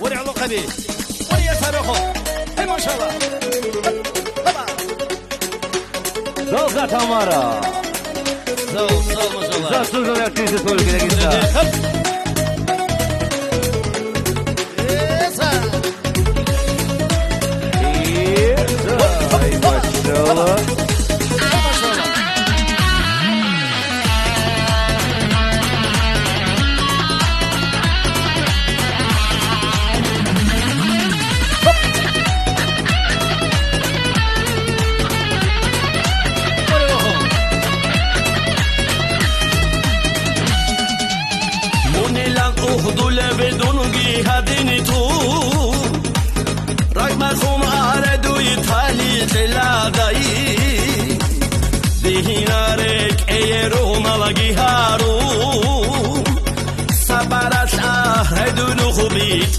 وري علاقة بيه وري يسارخو هي ما شاء الله Dolga Tamara. Sağ ol maşallah. Zaten aktivite Türkiye'de gitti. İyi. Maşallah. خدول بدون هدینی تو رقم آردوی تالی تلادایی دهینارک ایرو ملگی هارو سبارت آهردون خوبیت